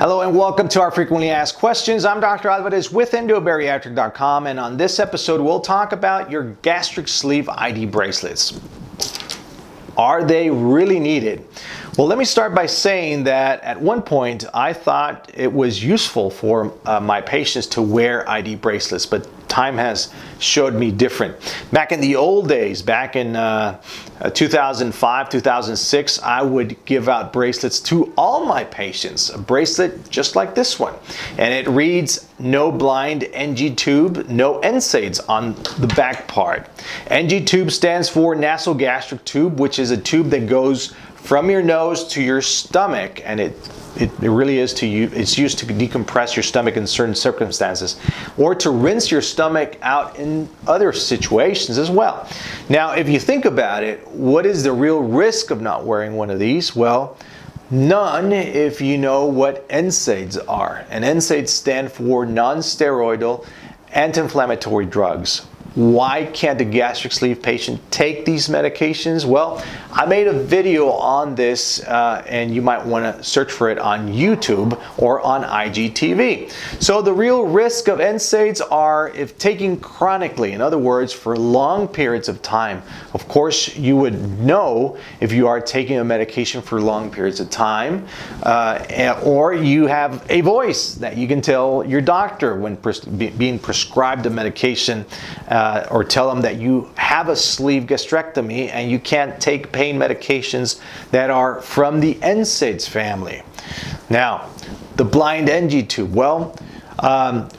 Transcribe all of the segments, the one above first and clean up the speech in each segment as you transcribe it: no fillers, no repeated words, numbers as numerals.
Hello and welcome to our frequently asked questions. I'm Dr. Alvarez with Endobariatric.com, and on this episode we'll talk about your gastric sleeve ID bracelets. Are they really needed? Well, let me start by saying that at one point I thought it was useful for my patients to wear ID bracelets, but time has showed me different. Back in the old days, back in 2005, 2006, I would give out bracelets to all my patients, a bracelet just like this one. And it reads, no blind NG tube, no Nsaids on the back part. NG tube stands for nasogastric tube, which is a tube that goes from your nose to your stomach, and it really is it's used to decompress your stomach in certain circumstances, or to rinse your stomach out in other situations as well. Now, if you think about it, what is the real risk of not wearing one of these? Well, none if you know what Nsaids are. And Nsaids stand for non-steroidal anti-inflammatory drugs. Why can't a gastric sleeve patient take these medications? Well, I made a video on this and you might want to search for it on YouTube or on IGTV. So the real risk of Nsaids are if taken chronically, in other words, for long periods of time. Of course, you would know if you are taking a medication for long periods of time, or you have a voice that you can tell your doctor when being prescribed a medication, or tell them that you have a sleeve gastrectomy and you can't take pain medications that are from the Nsaids family. Now, the blind NG tube. Well,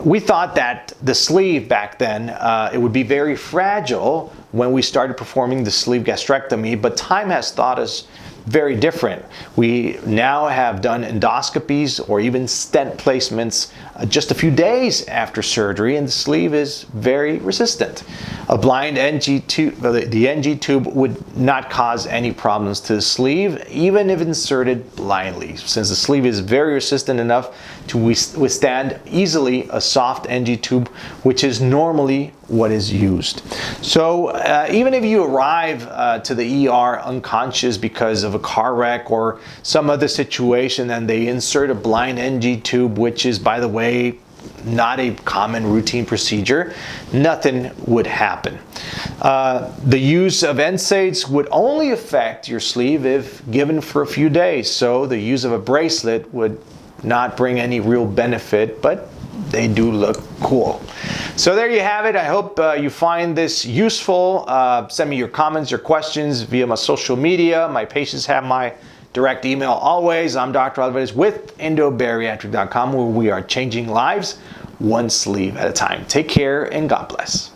we thought that the sleeve back then, it would be very fragile when we started performing the sleeve gastrectomy, but time has taught us very different. We now have done endoscopies or even stent placements just a few days after surgery, and the sleeve is very resistant. A blind NG tube, the NG tube would not cause any problems to the sleeve, even if inserted blindly, since the sleeve is very resistant enough to withstand easily a soft NG tube, which is normally what is used. So even if you arrive to the ER unconscious because of a car wreck or some other situation and they insert a blind NG tube, which is, by the way, not a common routine procedure, nothing would happen. The use of Nsaids would only affect your sleeve if given for a few days, so the use of a bracelet would not bring any real benefit, but they do look cool. So there you have it. I hope you find this useful. Send me your comments, your questions via my social media. My patients have my direct email always. I'm Dr. Alvarez with Endobariatric.com, where we are changing lives one sleeve at a time. Take care and God bless.